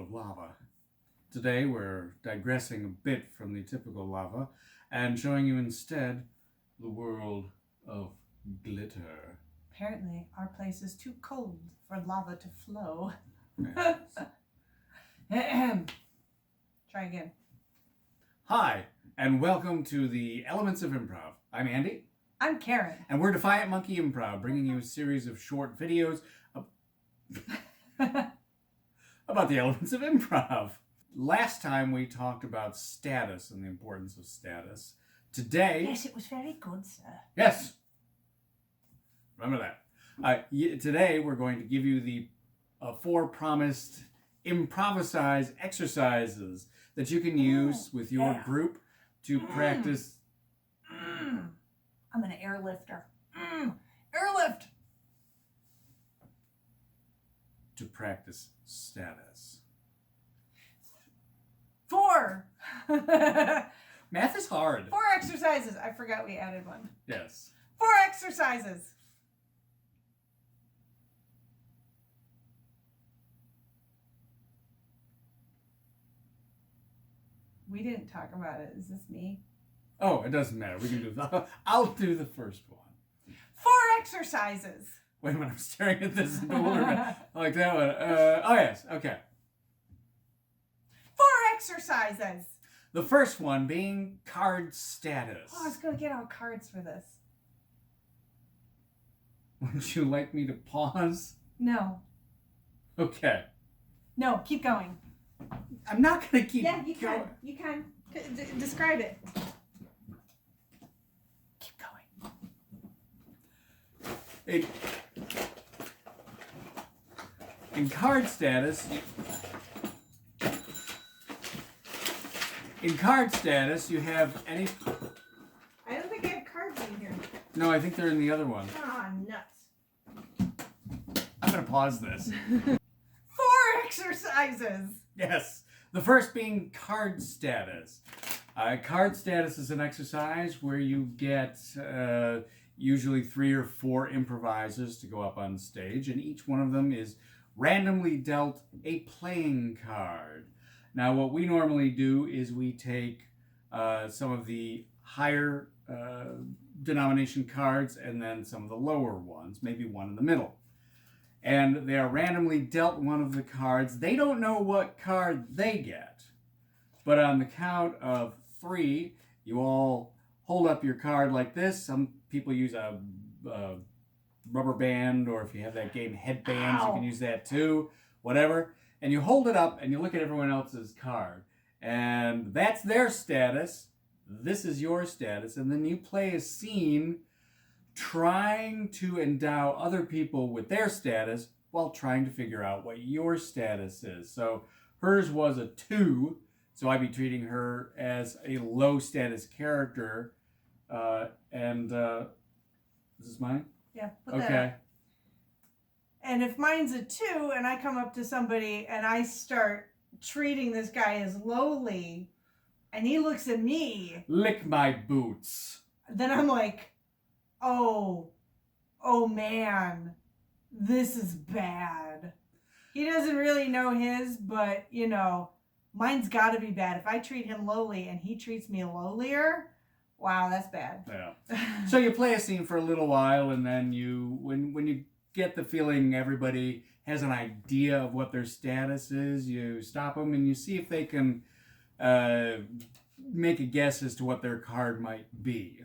of lava. Today we're digressing a bit from the typical lava and showing you instead the world of glitter. Apparently, our place is too cold for lava to flow. Try again. Hi, and welcome to the Elements of Improv. I'm Andy. I'm Karen. And we're Defiant Monkey Improv, bringing you a series of short videos about the elements of improv. Last time we talked about status and the importance of status. Today... Yes, it was very good, sir. Yes! Remember that. Today we're going to give you the 4 promised Improvicize exercises that you can use with your group to practice... I'm an airlifter. Airlift! To practice status. 4! Math is hard. 4 exercises. I forgot we added one. Yes. 4 exercises. We didn't talk about it. Is this me? Oh, it doesn't matter. We can do that. I'll do the first one. 4 exercises. Wait a minute, I'm staring at this in bewilderment. I like that one. Oh, yes. Okay. 4 exercises. The first one being card status. Oh, I was going to get all cards for this. Would you like me to pause? No. Okay. No, keep going. I'm not going to keep going. going. You can. Describe it. Keep going. In card status, you have any... I don't think I have cards in here. No, I think they're in the other one. Ah, nuts. I'm going to pause this. 4 exercises. Yes. The first being card status. Card status is an exercise where you get usually 3 or 4 improvisers to go up on stage, and each one of them is randomly dealt a playing card. Now, what we normally do is we take some of the higher denomination cards and then some of the lower ones, maybe one in the middle. And they are randomly dealt one of the cards. They don't know what card they get. But on the count of 3, you all hold up your card like this. Some people use a rubber band, or if you have that game headbands, you can use that too. Whatever. And you hold it up and you look at everyone else's card. And that's their status. This is your status. And then you play a scene trying to endow other people with their status while trying to figure out what your status is. So hers was a 2, so I'd be treating her as a low status character. This is mine? Yeah, put that up. And if mine's a 2 and I come up to somebody and I start treating this guy as lowly and he looks at me, lick my boots, then I'm like, oh man, this is bad. He doesn't really know his, but mine's got to be bad. If I treat him lowly and he treats me lowlier, wow, that's bad. Yeah. So you play a scene for a little while, and then when you get the feeling everybody has an idea of what their status is, you stop them and you see if they can make a guess as to what their card might be.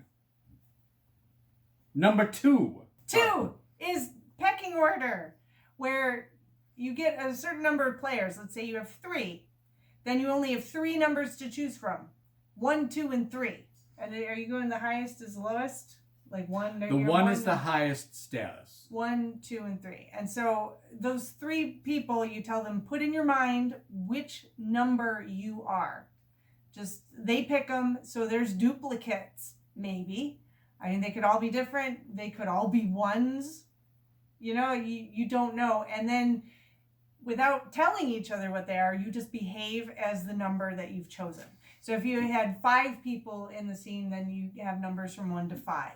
Number 2. 2 is Pecking Order, where you get a certain number of players. Let's say you have 3. Then you only have 3 numbers to choose from. 1, 2, and 3. And are you going the highest as lowest? Like 1? The 1 is the highest status. 1, 2, and 3. And so those 3 people, you tell them, put in your mind which number you are. Just, they pick them, so there's duplicates, maybe. I mean, they could all be different. They could all be 1s. You don't know. And then without telling each other what they are, you just behave as the number that you've chosen. So if you had 5 people in the scene, then you have numbers from 1 to 5.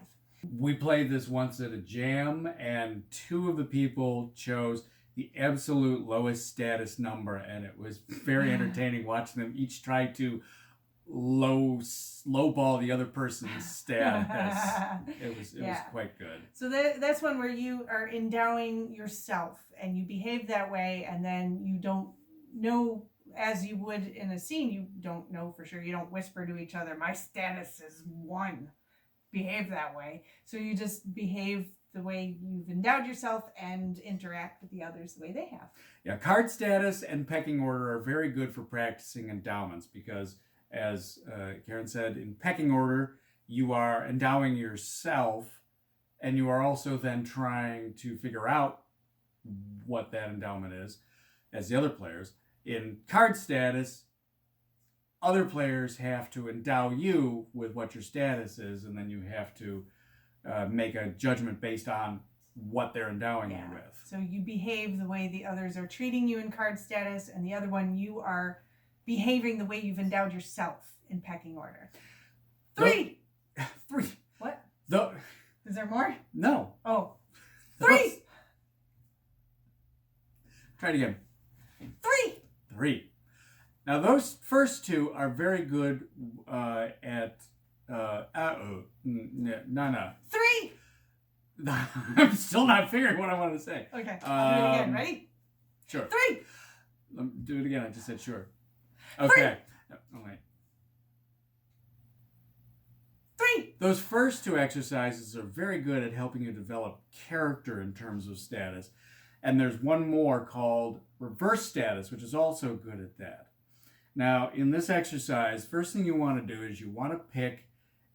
We played this once at a jam, and 2 of the people chose the absolute lowest status number, and it was very entertaining watching them each try to lowball the other person's status. It was quite good. So that's one where you are endowing yourself and you behave that way, and then you don't know, as you would in a scene, you don't know for sure. You don't whisper to each other, my status is 1. Behave that way. So you just behave the way you've endowed yourself and interact with the others the way they have. Yeah, card status and pecking order are very good for practicing endowments because, as Karen said, in pecking order, you are endowing yourself, and you are also then trying to figure out what that endowment is as the other players. In card status, other players have to endow you with what your status is, and then you have to make a judgment based on what they're endowing you with. So you behave the way the others are treating you in card status, and the other one, you are behaving the way you've endowed yourself in pecking order. 3! 3. What? The... Is there more? No. Oh. 3! Try it again. 3! 3. Now those first 2 are very good at no. 3! I'm still not figuring what I want to say. Okay, I'll do it again. Ready? Sure. 3! Do it again. I just said sure. Okay. 3! Oh, wait. 3! Those first 2 exercises are very good at helping you develop character in terms of status. And there's one more called reverse status, which is also good at that. Now, in this exercise, first thing you want to do is you want to pick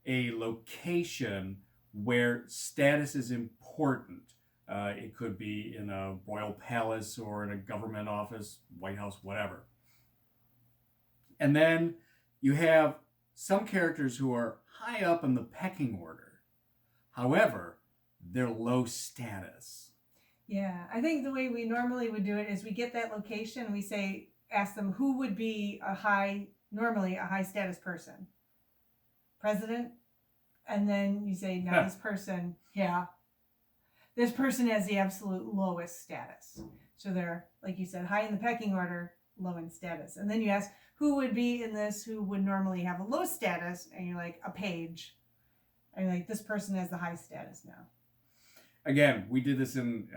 a location where status is important. It could be in a royal palace or in a government office, White House, whatever. And then you have some characters who are high up in the pecking order. However, they're low status. Yeah, I think the way we normally would do it is we get that location, we say, ask them who would be normally a high status person. President? And then you say, now this person, this person has the absolute lowest status. So they're, like you said, high in the pecking order, low in status. And then you ask, who would be in this who would normally have a low status? And you're like, a page. And you're like, this person has the high status now. Again, we did this in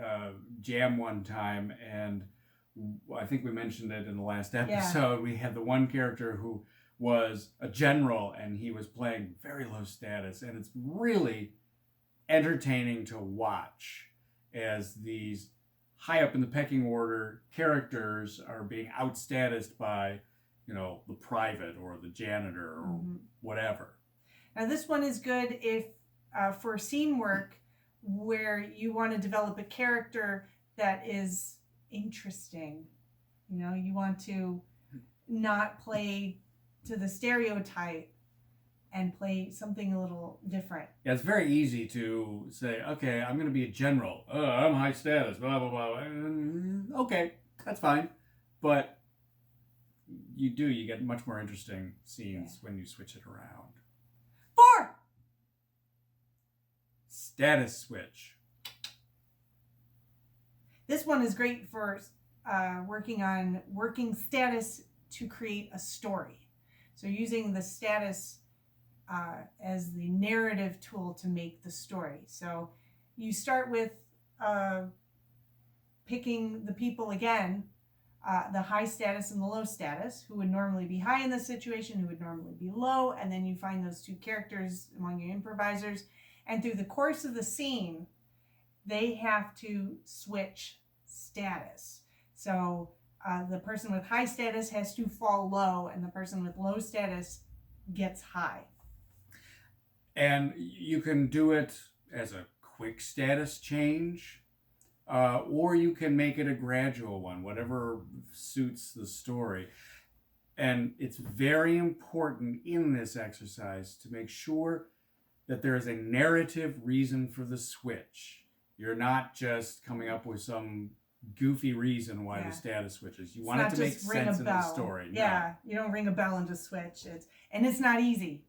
Jam one time, and I think we mentioned it in the last episode. Yeah. We had the one character who was a general, and he was playing very low status, and it's really entertaining to watch as these high up in the pecking order characters are being outstatused by, the private or the janitor or whatever. Now this one is good if for scene work where you want to develop a character that is interesting. You want to not play to the stereotype and play something a little different. Yeah, it's very easy to say, okay, I'm going to be a general. I'm high status, blah, blah, blah. Okay, that's fine. But you get much more interesting scenes when you switch it around. 4! Status switch. This one is great for working status to create a story. So using the status as the narrative tool to make the story. So you start with picking the people again, the high status and the low status, who would normally be high in this situation, who would normally be low, and then you find those 2 characters among your improvisers. And through the course of the scene, they have to switch status. So the person with high status has to fall low, and the person with low status gets high. And you can do it as a quick status change, or you can make it a gradual one, whatever suits the story. And it's very important in this exercise to make sure that there is a narrative reason for the switch. You're not just coming up with some goofy reason why the status switches. You want it to make sense in the story. Yeah, no. You don't ring a bell and just switch. It's not easy.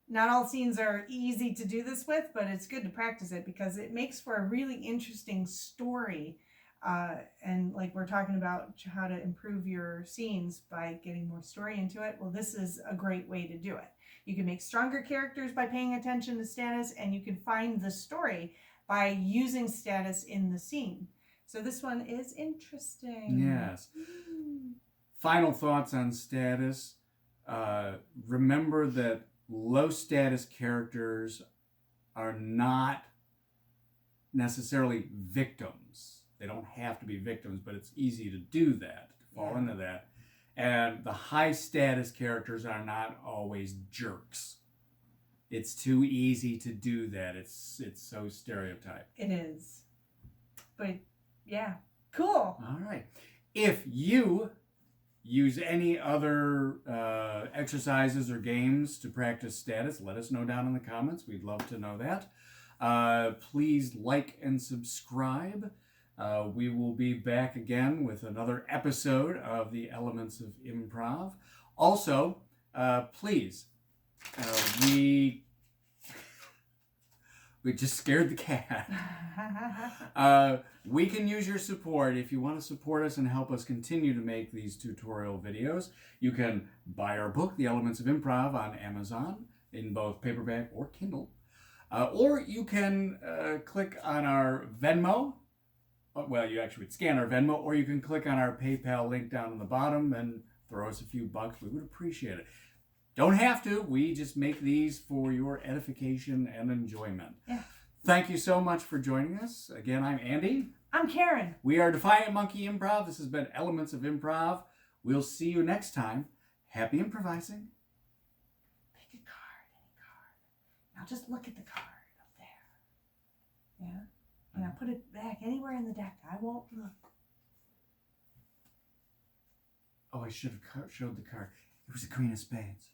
Not all scenes are easy to do this with, but it's good to practice it because it makes for a really interesting story And like we're talking about how to improve your scenes by getting more story into it. Well, this is a great way to do it. You can make stronger characters by paying attention to status, and you can find the story by using status in the scene. So this one is interesting. Yes. Final thoughts on status. Remember that low status characters are not necessarily victims. They don't have to be victims, but it's easy to do that, to fall into that. And the high status characters are not always jerks. It's too easy to do that. It's so stereotyped. It is. But yeah, cool. All right. If you use any other exercises or games to practice status, let us know down in the comments. We'd love to know that. Please like and subscribe. We will be back again with another episode of the Elements of Improv. Also, please, we just scared the cat. We can use your support. If you want to support us and help us continue to make these tutorial videos, you can buy our book, The Elements of Improv, on Amazon in both paperback or Kindle. Or you can click on our Venmo. Well, you actually would scan our Venmo, or you can click on our PayPal link down on the bottom and throw us a few bucks. We would appreciate it. Don't have to. We just make these for your edification and enjoyment. Yeah. Thank you so much for joining us. Again, I'm Andy. I'm Karen. We are Defiant Monkey Improv. This has been Elements of Improv. We'll see you next time. Happy improvising. Pick a card, any card. Now just look at the card up there. Yeah? And now put it back anywhere in the deck. I won't look. Oh, I should have showed the card. It was a Queen of Spades.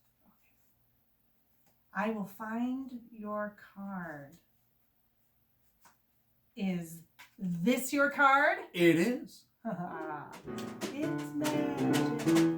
I will find your card. Is this your card? It is. It's magic.